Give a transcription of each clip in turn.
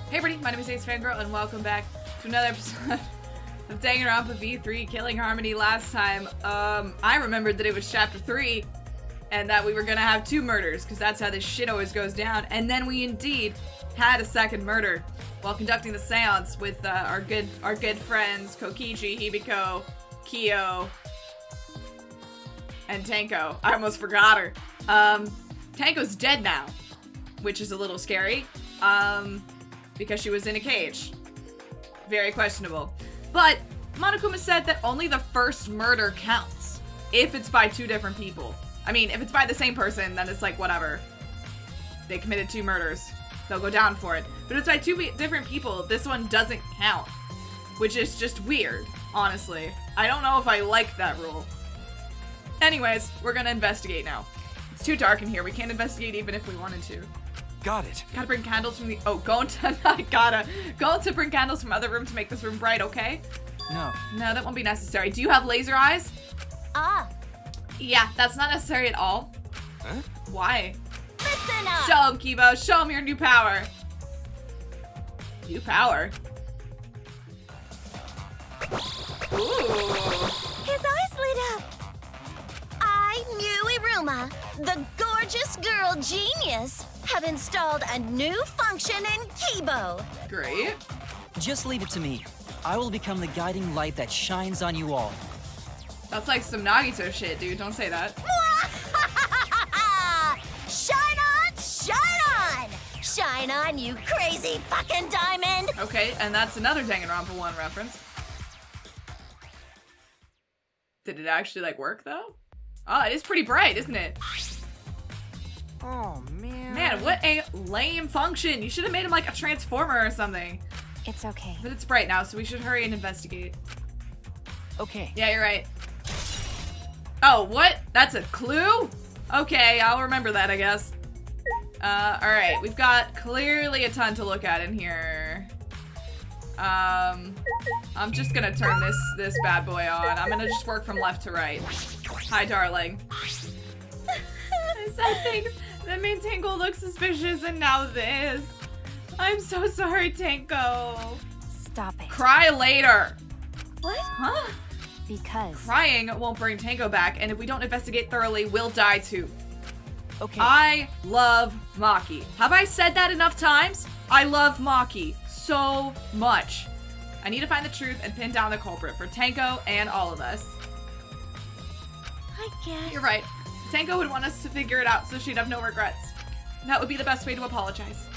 Hey everybody, my name is AceFangirl and welcome back to another episode of Danganronpa V3 Killing Harmony. Last time, I remembered that it was chapter 3 and that we were gonna have 2 murders because that's how this shit always goes down. And then we indeed had a second murder while conducting the seance with our good friends Kokichi, Hibiko, Kyo, and Tenko. I almost forgot her. Tenko's dead now, which is a little scary. Because she was in a cage. Very questionable. But Monokuma said that only the first murder counts if it's by 2 different people. I mean, if it's by the same person, then it's like, whatever. They committed 2 murders. They'll go down for it. But if it's by 2 different people, this one doesn't count. Which is just weird, honestly. I don't know if I like that rule. Anyways, we're gonna investigate now. It's too dark in here. We can't investigate even if we wanted to. Got it. Gotta bring candles from the- oh, go to bring candles from other room to make this room bright, okay? No. No, that won't be necessary. Do you have laser eyes? Yeah, that's not necessary at all. Huh? Why? Listen up! Show him, Kibo. Show him your new power. New power? Ooh. His eyes lit up. I, Muiruma, the gorgeous girl genius, have installed a new function in Kibo. Great. Just leave it to me. I will become the guiding light that shines on you all. That's like some Nagito shit, dude. Don't say that. Shine on, shine on! Shine on, you crazy fucking diamond! Okay, and that's another Danganronpa 1 reference. Did it actually, like, work, though? Oh, it is pretty bright, isn't it? Oh, man. Man, what a lame function. You should have made him like a transformer or something. It's okay. But it's bright now, so we should hurry and investigate. Okay. Yeah, you're right. Oh, what? That's a clue? Okay, I'll remember that, I guess. Alright, we've got clearly a ton to look at in here. I'm just gonna turn this bad boy on. I'm gonna just work from left to right. Hi, darling. I said things that made Tango look suspicious, and now this. I'm so sorry, Tango. Stop it. Cry later. What? Huh? Because. Crying won't bring Tango back, and if we don't investigate thoroughly, we'll die too. Okay. I love Maki. Have I said that enough times? I love Maki so much. I need to find the truth and pin down the culprit for Tango and all of us. I guess. You're right. Tango would want us to figure it out so she'd have no regrets. And that would be the best way to apologize.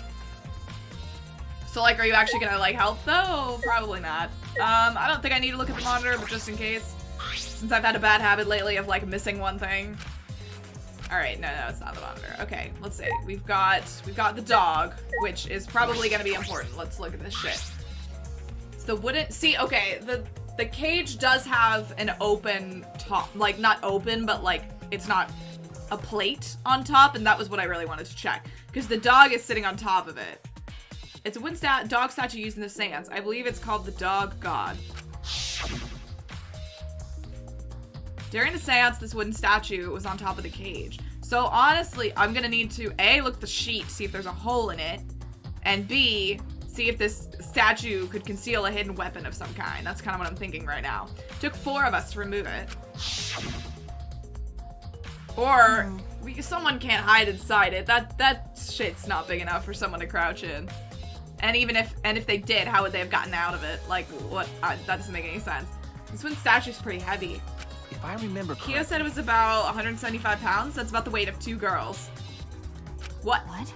So, like, are you actually gonna, like, help, though? Probably not. I don't think I need to look at the monitor, but just in case. Since I've had a bad habit lately of, like, missing one thing. Alright, no, it's not the monitor. Okay, let's see. We've got the dog, which is probably gonna be important. Let's look at this shit. It's the wooden... See, okay, the cage does have an open top. Like, not open, but, like, it's not a plate on top, and that was what I really wanted to check. Because the dog is sitting on top of it. It's a wooden dog statue used in the seance. I believe it's called the Dog God. During the seance, this wooden statue was on top of the cage. So honestly, I'm gonna need to A, look at the sheet, see if there's a hole in it, and B, see if this statue could conceal a hidden weapon of some kind. That's kind of what I'm thinking right now. Took 4 of us to remove it. Or someone can't hide inside it. That shit's not big enough for someone to crouch in. And even if they did, how would they have gotten out of it? Like, what? That doesn't make any sense. This one statue's pretty heavy. If I remember correctly. Kyo said it was about 175 pounds. That's about the weight of 2 girls. What? What?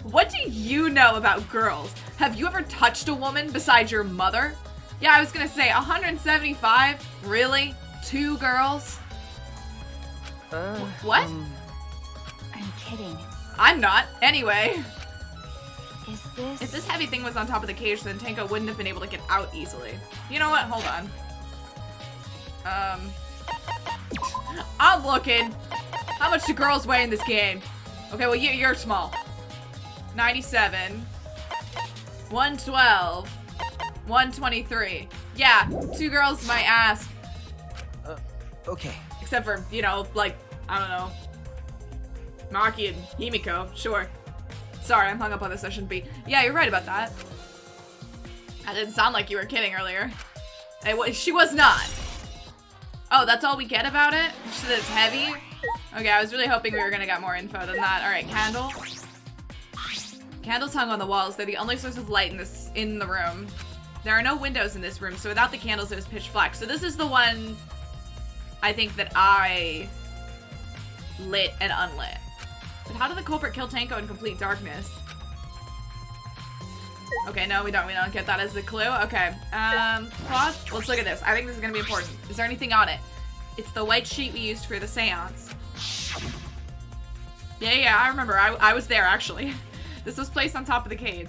What do you know about girls? Have you ever touched a woman besides your mother? Yeah, I was gonna say 175. Really? 2 girls? What? I'm kidding. I'm not. Anyway. Is this... If this heavy thing was on top of the cage, then Tanko wouldn't have been able to get out easily. You know what? Hold on. I'm looking. How much do girls weigh in this game? Okay, well, you're small. 97. 112. 123. Yeah, 2 girls might ask. Okay. Except for, you know, like, I don't know. Maki and Himiko, sure. Sorry, I'm hung up on this. I shouldn't be. Yeah, you're right about that. That didn't sound like you were kidding earlier. She was not. Oh, that's all we get about it? Just that it's heavy? Okay, I was really hoping we were gonna get more info than that. Alright, candle. Candles hung on the walls. They're the only source of light in the room. There are no windows in this room, so without the candles it was pitch black. So this is the one I think that I lit and unlit. But how did the culprit kill Tanko in complete darkness? Okay, no, we don't get that as a clue. Okay, cloth. Let's look at this. I think this is gonna be important. Is there anything on it? It's the white sheet we used for the seance. Yeah, I remember. I was there, actually. This was placed on top of the cage.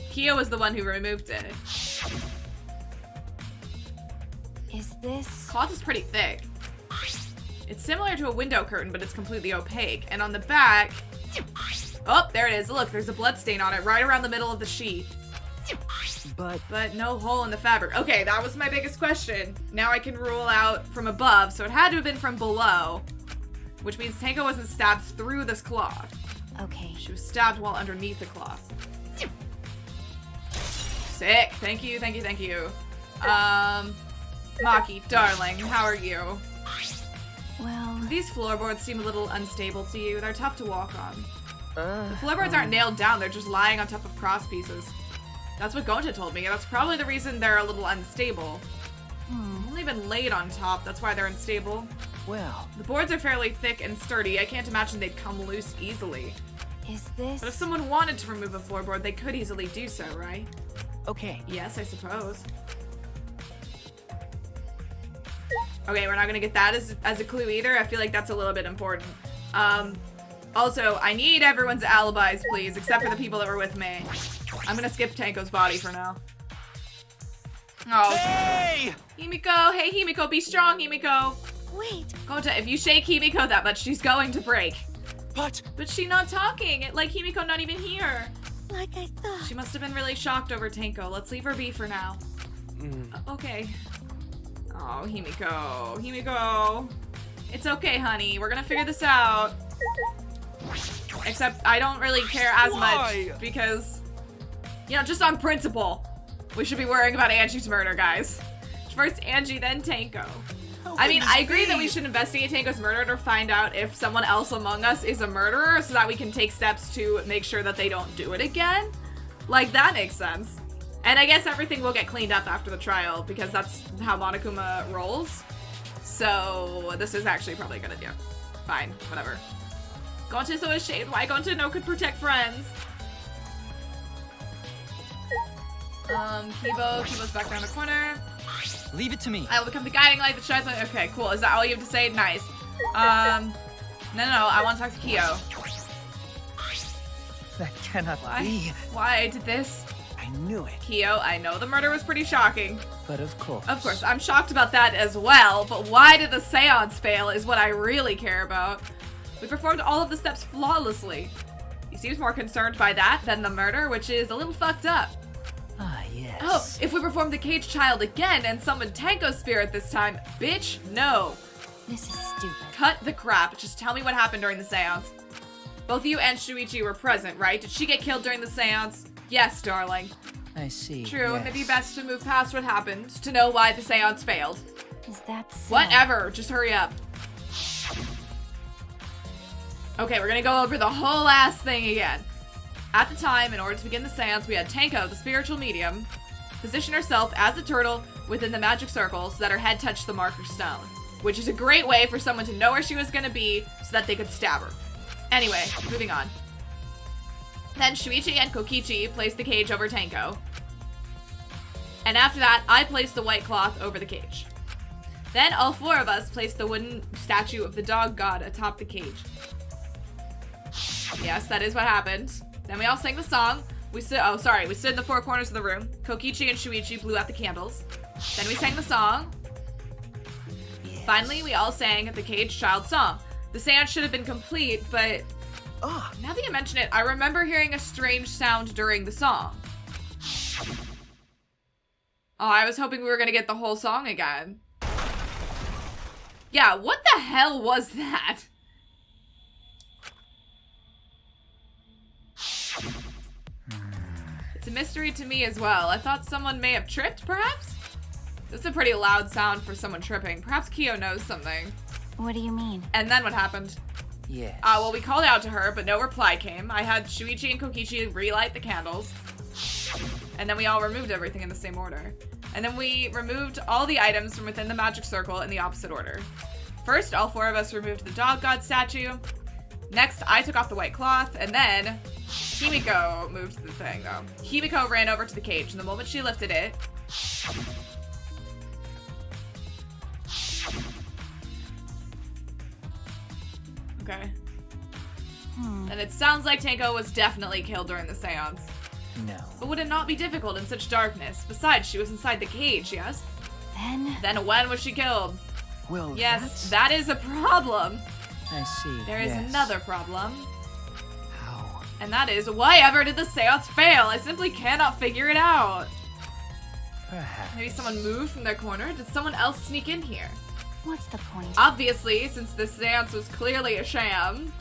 Kyo was the one who removed it. Is this... Cloth is pretty thick. It's similar to a window curtain, but it's completely opaque. And on the back... Oh, there it is. Look, there's a blood stain on it right around the middle of the sheet. But no hole in the fabric. Okay, that was my biggest question. Now I can rule out from above, so it had to have been from below. Which means Tanko wasn't stabbed through this cloth. Okay. She was stabbed while underneath the cloth. Sick. Thank you. Maki, darling, how are you? Well... These floorboards seem a little unstable to you. They're tough to walk on. The floorboards aren't nailed down, they're just lying on top of cross pieces. That's what Gonta told me. That's probably the reason they're a little unstable. Only been laid on top, that's why they're unstable. Well... The boards are fairly thick and sturdy. I can't imagine they'd come loose easily. Is this... But if someone wanted to remove a floorboard, they could easily do so, right? Okay. Yes, I suppose. Okay, we're not gonna get that as a clue either. I feel like that's a little bit important. Also, I need everyone's alibis, please, except for the people that were with me. I'm gonna skip Tanko's body for now. Oh. Hey! Himiko! Hey, Himiko, be strong, Himiko! Wait. Gonta, if you shake Himiko that much, she's going to break. What? But she's not talking. Like, Himiko not even here. Like I thought. She must have been really shocked over Tanko. Let's leave her be for now. Okay. Oh, Himiko. Himiko. It's okay, honey. We're gonna figure this out. Except I don't really care as much because, you know, just on principle, we should be worrying about Angie's murder, guys. First Angie, then Tanko. I mean, I agree that we should investigate Tanko's murder to find out if someone else among us is a murderer so that we can take steps to make sure that they don't do it again. Like, that makes sense. And I guess everything will get cleaned up after the trial because that's how Monokuma rolls. So this is actually probably a good idea. Fine, whatever. Gonta's so ashamed. Why Gonta no could protect friends? Kibo's back down the corner. Leave it to me. I will become the guiding light that shines on. Okay, cool. Is that all you have to say? Nice. No. I want to talk to Kyo. That cannot be. Why did this? I knew it. Kyo, I know the murder was pretty shocking. But of course. Of course, I'm shocked about that as well, but why did the seance fail is what I really care about. We performed all of the steps flawlessly. He seems more concerned by that than the murder, which is a little fucked up. Ah, yes. Oh, if we perform the cage child again and summon Tanko's spirit this time, bitch, no. This is stupid. Cut the crap. Just tell me what happened during the seance. Both you and Shuichi were present, right? Did she get killed during the seance? Yes, darling. I see. True, yes. it may be best to move past what happened to know why the seance failed. Is that so? Whatever, just hurry up. Okay, we're gonna go over the whole ass thing again. At the time, in order to begin the seance, we had Tanko, the spiritual medium, position herself as a turtle within the magic circle so that her head touched the marker stone, which is a great way for someone to know where she was gonna be so that they could stab her. Anyway, moving on. Then Shuichi and Kokichi placed the cage over Tanko. And after that, I placed the white cloth over the cage. Then all four of us placed the wooden statue of the dog god atop the cage. Yes, that is what happened. Then we all sang the song. We stood in the four corners of the room. Kokichi and Shuichi blew out the candles. Then we sang the song. Yes. Finally, we all sang the cage child song. The seance should have been complete, but now that you mention it, I remember hearing a strange sound during the song. Oh, I was hoping we were gonna get the whole song again. Yeah, what the hell was that? It's a mystery to me as well. I thought someone may have tripped, perhaps? This is a pretty loud sound for someone tripping. Perhaps Kyo knows something. What do you mean? And then what happened? Yes. Well, we called out to her, but no reply came. I had Shuichi and Kokichi relight the candles. And then we all removed everything in the same order. And then we removed all the items from within the magic circle in the opposite order. First, all 4 of us removed the dog god statue. Next, I took off the white cloth, and then Himiko moved the thing, though. Himiko ran over to the cage, and the moment she lifted it... Okay. And it sounds like Tenko was definitely killed during the seance. No. But would it not be difficult in such darkness? Besides, she was inside the cage, yes? Then when was she killed? Well, Yes, that is a problem. I see. There is another problem. How? And that is, why ever did the seance fail? I simply cannot figure it out. Perhaps. Maybe someone moved from their corner? Did someone else sneak in here? what's the point? Obviously, since this seance was clearly a sham.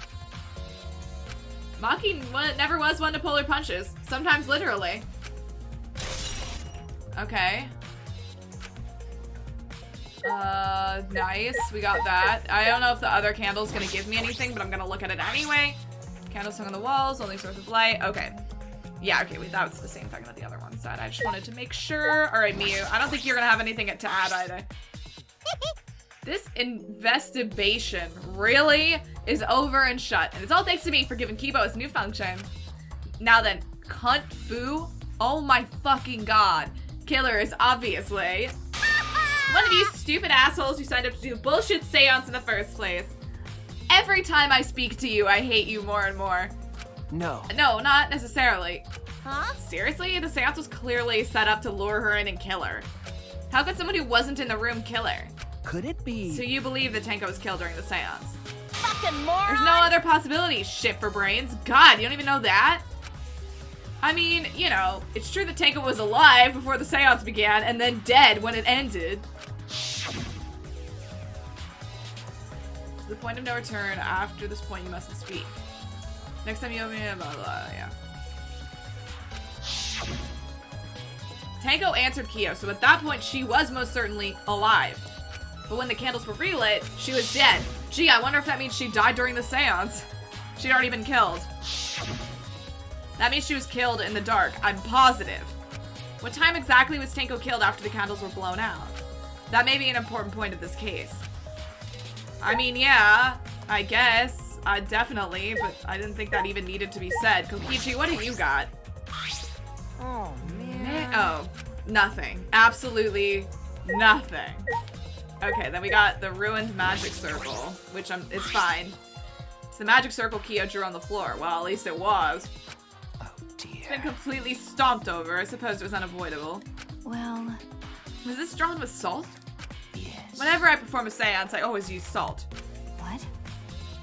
Maki never was one to pull her punches. Sometimes literally. Okay. Nice. We got that. I don't know if the other candle's gonna give me anything, but I'm gonna look at it anyway. Candles hung on the walls, only source of light. Okay. Yeah, okay, wait, that was the same thing that the other one said. I just wanted to make sure. Alright, Miyu, I don't think you're gonna have anything to add either. This investigation really is over and shut. And it's all thanks to me for giving Kibo his new function. Now then, cunt fu. Oh my fucking god. Killer is obviously one of you stupid assholes who signed up to do bullshit seance in the first place. Every time I speak to you, I hate you more and more. No. No, not necessarily. Huh? Seriously? The seance was clearly set up to lure her in and kill her. How could someone who wasn't in the room kill her? Could it be? So you believe that Tenko was killed during the seance? Fucking moron! There's no other possibility, shit for brains. God, you don't even know that? I mean, you know, it's true that Tenko was alive before the seance began and then dead when it ended. To the point of no return, after this point you mustn't speak. Next time you open it, blah, blah, yeah. Tenko answered Kyo, so at that point she was most certainly alive. But when the candles were relit, she was dead. Gee, I wonder if that means she died during the seance. She'd already been killed. That means she was killed in the dark, I'm positive. What time exactly was Tenko killed after the candles were blown out? That may be an important point of this case. I mean, yeah, I guess. Definitely, but I didn't think that even needed to be said. Kokichi, what have you got? Oh, man. Oh, nothing. Absolutely nothing. Okay, then we got the ruined magic circle, which it's fine. It's the magic circle Kyo drew on the floor. Well, at least it was. Oh, dear. It's been completely stomped over. I suppose it was unavoidable. Well, Was this drawn with salt? Yes. Whenever I perform a seance, I always use salt. what?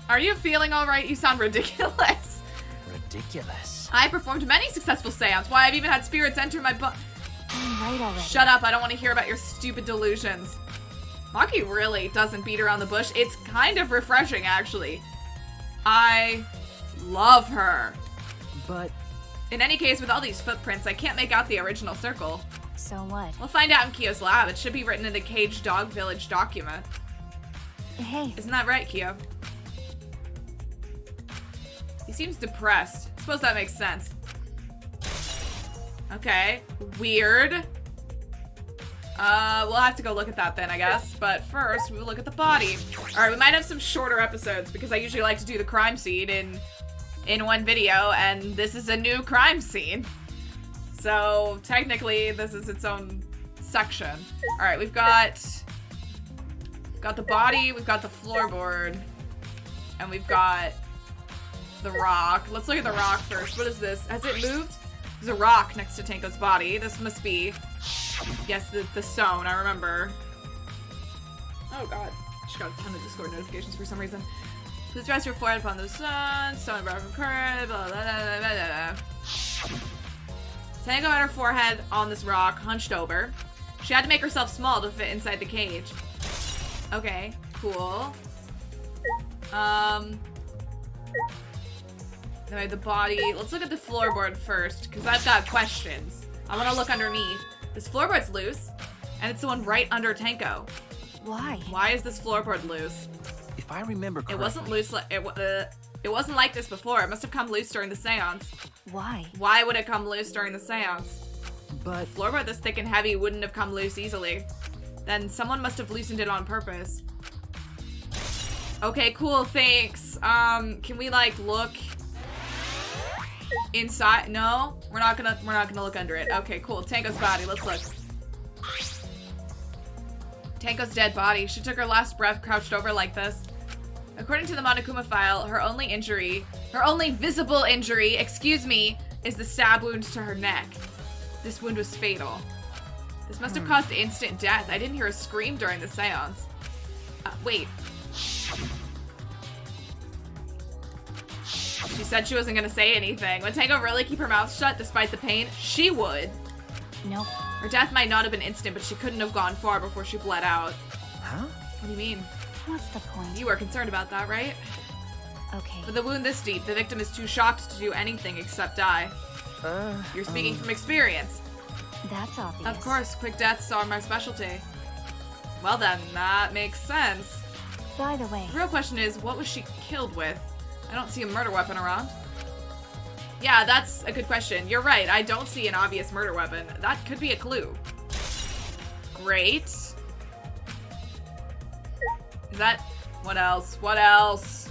Are you feeling alright? You sound ridiculous. Ridiculous. I performed many successful seances. Why, I've even had spirits enter my butt. I'm right already. Shut up, I don't want to hear about your stupid delusions. Maki really doesn't beat around the bush. It's kind of refreshing, actually. I love her. But In any case, with all these footprints, I can't make out the original circle. So what? We'll find out in Kyo's lab. It should be written in the Caged Dog Village document. Hey, Isn't that right, Kyo? He seems depressed. I suppose that makes sense. Okay. Weird. We'll have to go look at that then, I guess. But first, we'll look at the body. Alright, we might have some shorter episodes because I usually like to do the crime scene in one video, and this is a new crime scene. So, technically, this is its own section. Alright, we've got the body, we've got the floorboard, and we've got the rock. Let's look at the rock first. What is this? Has it moved? There's a rock next to Tenko's body. This must be, yes, the stone, I remember. Oh god. Just got a ton of Discord notifications for some reason. Please rest your forehead upon the stone brought from current, blah, blah, blah, blah, blah, blah. Tenko had her forehead on this rock, hunched over. She had to make herself small to fit inside the cage. Okay, cool. Anyway, the body. Let's look at the floorboard first, because I've got questions. I want to look underneath. This floorboard's loose, and it's the one right under Tenko. Why? Why is this floorboard loose? If I remember correctly, It wasn't loose. It wasn't like this before. It must have come loose during the seance. Why? Why would it come loose during the seance? but Floorboard this thick and heavy wouldn't have come loose easily. Then someone must have loosened it on purpose. Okay, cool, thanks. Can we like look inside? No? We're not gonna look under it. Okay, cool. Tanko's body, let's look. Tanko's dead body. She took her last breath crouched over like this. According to the Monokuma file, her only visible injury, excuse me, is the stab wound to her neck. This wound was fatal. This must have caused instant death. I didn't hear a scream during the seance. Wait. She said she wasn't gonna say anything. Would Tango really keep her mouth shut despite the pain? She would. Nope. Her death might not have been instant, but she couldn't have gone far before she bled out. huh? What do you mean? What's the point? You were concerned about that, right? Okay. With a wound this deep, the victim is too shocked to do anything except die. You're speaking from experience. That's obvious. Of course, quick deaths are my specialty. Well then, that makes sense. By the way, The real question is, what was she killed with? I don't see a murder weapon around. Yeah, that's a good question. You're right, I don't see an obvious murder weapon. That could be a clue. Great. Is that... What else? What else?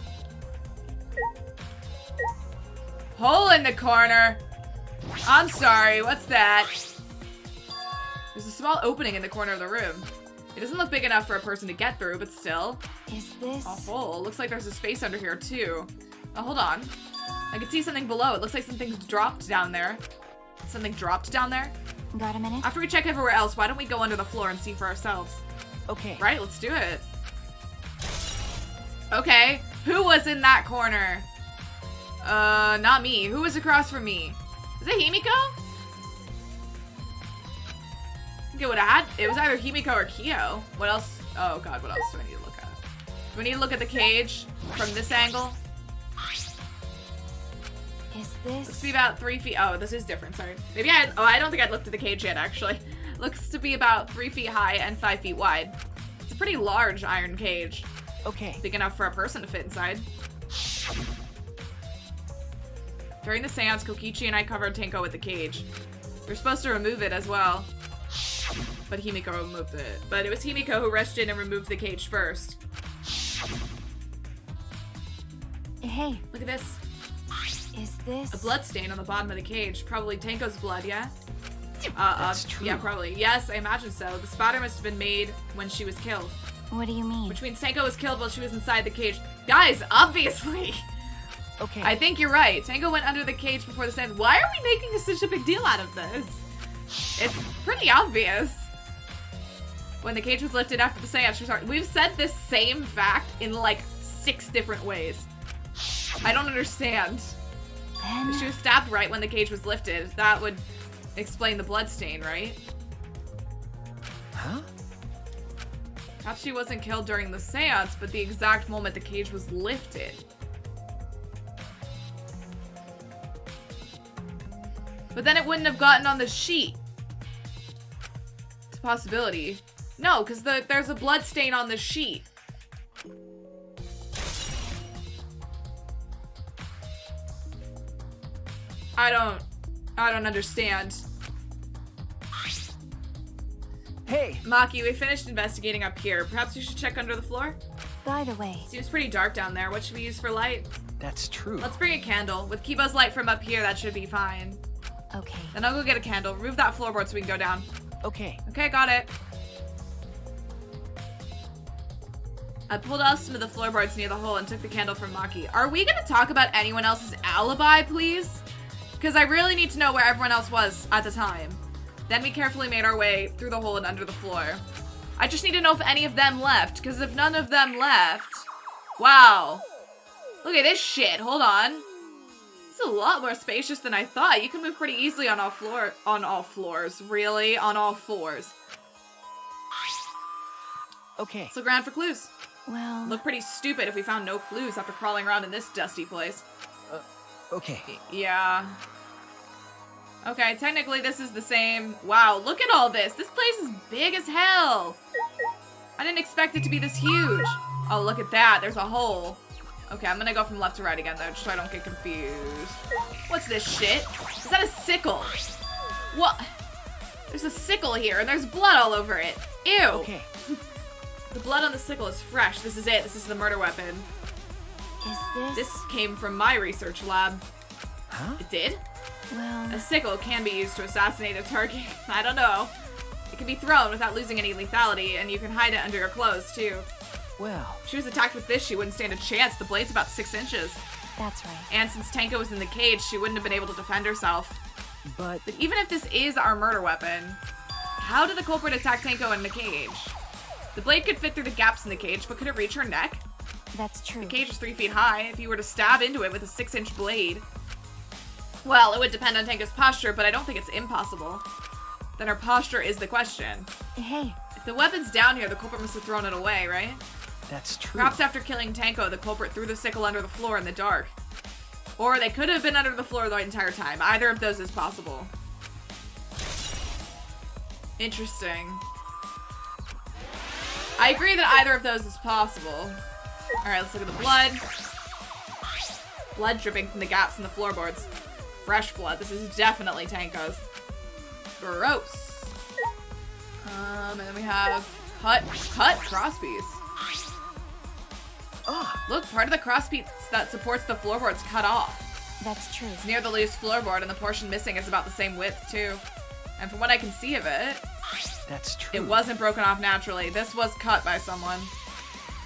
Hole in the corner. I'm sorry, what's that? There's a small opening in the corner of the room. It doesn't look big enough for a person to get through, but still. is this... A hole. Looks like there's a space under here, too. Oh, hold on. I can see something below. It looks like something's dropped down there. Something dropped down there? Got a minute? After we check everywhere else, why don't we go under the floor and see for ourselves? Okay. Right, let's do it. Okay, who was in that corner? Not me. Who was across from me? Is it Himiko? I think it would have had, it was either Himiko or Kyo. What else? Oh god, what else do I need to look at? Do we need to look at the cage from this angle? Is Looks this... to be about 3 feet. Oh, this is different, sorry. Maybe I don't think I'd looked at the cage yet, actually. Looks to be about 3 feet high and 5 feet wide. It's a pretty large iron cage. Okay. Big enough for a person to fit inside. During the seance, Kokichi and I covered Tenko with the cage. We were supposed to remove it as well. But Himiko removed it. But it was Himiko who rushed in and removed the cage first. Hey, Look at this. is this... A blood stain on the bottom of the cage. Probably Tenko's blood, yeah? That's true. Yeah, probably. Yes, I imagine so. The spatter must have been made when she was killed. What do you mean? Which means Tenko was killed while she was inside the cage. Guys, obviously! Okay. I think you're right. Tenko went under the cage before the seance. Why are we making such a big deal out of this? It's pretty obvious. When the cage was lifted after the seance, we've said this same fact in like 6 different ways. I don't understand. Then... If she was stabbed right when the cage was lifted, that would explain the blood stain, right? Huh? Perhaps she wasn't killed during the seance, but the exact moment the cage was lifted. But then it wouldn't have gotten on the sheet. It's a possibility. No, because there's a blood stain on the sheet. I don't understand. Hey. Maki, we finished investigating up here. Perhaps we should check under the floor? By the way, Seems pretty dark down there. What should we use for light? That's true. Let's bring a candle. With Kibo's light from up here, that should be fine. okay. Then I'll go get a candle. Remove that floorboard so we can go down. Okay. Okay, got it. I pulled out some of the floorboards near the hole and took the candle from Maki. Are we gonna talk about anyone else's alibi, please? Because I really need to know where everyone else was at the time. Then we carefully made our way through the hole and under the floor. I just need to know if any of them left, because if none of them left... Wow. Look at this shit, hold on. It's a lot more spacious than I thought. You can move pretty easily on all floors. Really? On all fours. Okay. Let's look around for clues. Well... Look pretty stupid if we found no clues after crawling around in this dusty place. Okay. Yeah. Okay, technically this is the same. Wow, look at all this. This place is big as hell. I didn't expect it to be this huge. Oh, look at that. There's a hole. Okay, I'm gonna go from left to right again, though, just so I don't get confused. What's this shit? Is that a sickle? What? There's a sickle here, and there's blood all over it. Ew. Okay. The blood on the sickle is fresh. This is it. This is the murder weapon. Is this? This came from my research lab. Huh? It did? Well, A sickle can be used to assassinate a target. I don't know. It can be thrown without losing any lethality, and you can hide it under your clothes, too. Well. If she was attacked with this, she wouldn't stand a chance. The blade's about 6 inches. that's right. And since Tenko was in the cage, she wouldn't have been able to defend herself. But. But even if this is our murder weapon, how did the culprit attack Tenko in the cage? The blade could fit through the gaps in the cage, but could it reach her neck? That's true. The cage is 3 feet high. If you were to stab into it with a 6-inch blade, well, it would depend on Tenko's posture, but I don't think it's impossible. Then her posture is the question. Hey, If the weapon's down here, the culprit must have thrown it away, right? That's true. Perhaps after killing Tenko, the culprit threw the sickle under the floor in the dark. Or they could have been under the floor the entire time. Either of those is possible. Interesting. I agree that either of those is possible. Alright, let's look at the blood. Blood dripping from the gaps in the floorboards. Fresh blood. This is definitely Tenko's. Gross. And then we have cut crosspiece. Look, part of the crosspiece that supports the floorboard's cut off. that's true. It's near the loose floorboard, and the portion missing is about the same width, too. And from what I can see of it, That's true. it wasn't broken off naturally. This was cut by someone.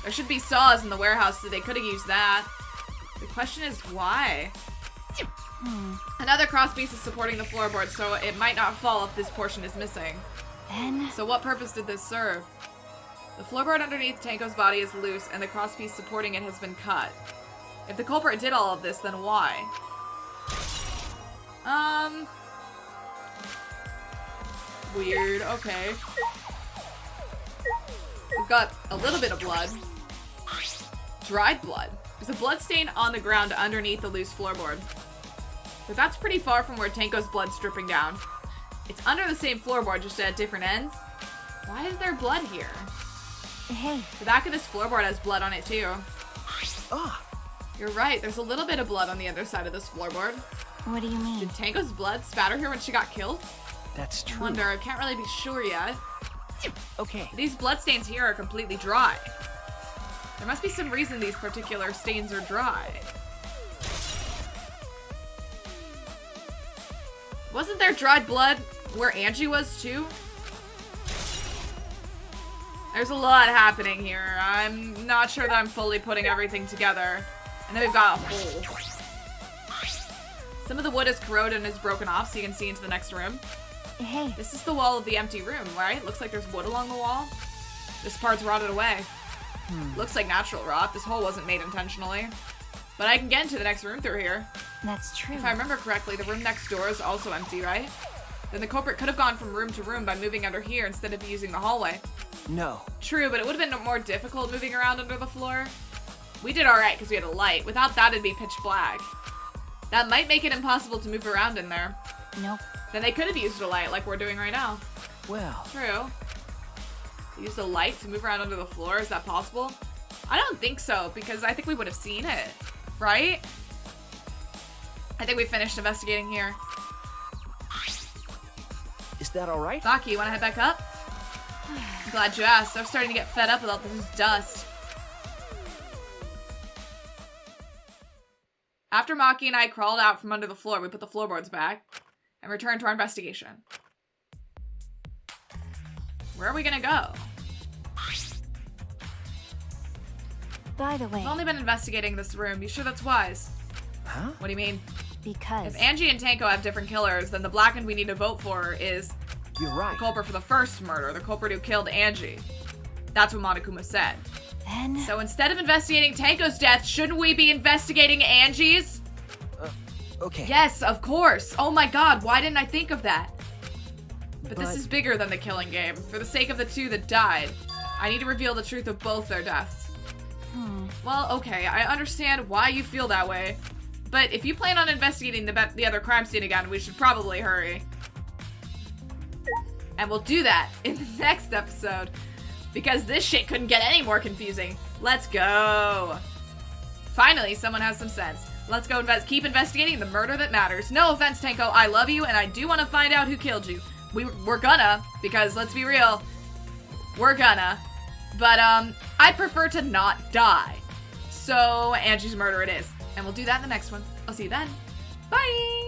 There should be saws in the warehouse, so they could have used that. The question is why? Another crosspiece is supporting the floorboard, so it might not fall if this portion is missing. Then, So what purpose did this serve? The floorboard underneath Tenko's body is loose, and the crosspiece supporting it has been cut. If the culprit did all of this, then why? Weird. Okay. We've got a little bit of blood. Dried blood. There's a blood stain on the ground underneath the loose floorboard. But that's pretty far from where Tenko's blood's dripping down. It's under the same floorboard, just at different ends. Why is there blood here? hey, The back of this floorboard has blood on it too. Ah, You're right, there's a little bit of blood on the other side of this floorboard. what do you mean? Did Tenko's blood spatter here when she got killed? that's true. Wonder, I can't really be sure yet. Okay. These bloodstains here are completely dry. There must be some reason these particular stains are dry. Wasn't there dried blood where Angie was too? There's a lot happening here. I'm not sure that I'm fully putting everything together. And then we've got a hole. Some of the wood is corroded and is broken off, so you can see into the next room. Hey, This is the wall of the empty room, right? Looks like there's wood along the wall. This part's rotted away. Looks like natural rot. This hole wasn't made intentionally. But I can get into the next room through here. that's true. If I remember correctly, the room next door is also empty, right? Then the culprit could have gone from room to room by moving under here instead of using the hallway. No. True, but it would have been more difficult moving around under the floor. We did alright because we had a light. Without that, it'd be pitch black. That might make it impossible to move around in there. Nope. Then they could have used a light like we're doing right now. Well. True. Use a light to move around under the floor? Is that possible? I don't think so, because I think we would have seen it. Right? I think we finished investigating here. Is that all right? Baki, you want to head back up? I'm glad you asked. I'm starting to get fed up with all this dust. After Maki and I crawled out from under the floor, we put the floorboards back and returned to our investigation. Where are we gonna go? By the way, We've only been investigating this room. You sure that's wise? Huh? What do you mean? because If Angie and Tenko have different killers, then the blackened we need to vote for is You're right. the culprit for the first murder, the culprit who killed Angie. That's what Monokuma said. then, So instead of investigating Tenko's death, shouldn't we be investigating Angie's? Okay. Yes, of course. Oh my god, why didn't I think of that? But this But- is bigger than the killing game. For the sake of the two that died, I need to reveal the truth of both their deaths. Well, okay, I understand why you feel that way, But if you plan on investigating the other crime scene again, we should probably hurry. And we'll do that in the next episode. Because this shit couldn't get any more confusing. Let's go. Finally, someone has some sense. Let's go keep investigating the murder that matters. No offense, Tenko. I love you, and I do want to find out who killed you. We're gonna, because let's be real. We're gonna. But, I'd prefer to not die. So, Angie's murder it is. And we'll do that in the next one. I'll see you then. Bye!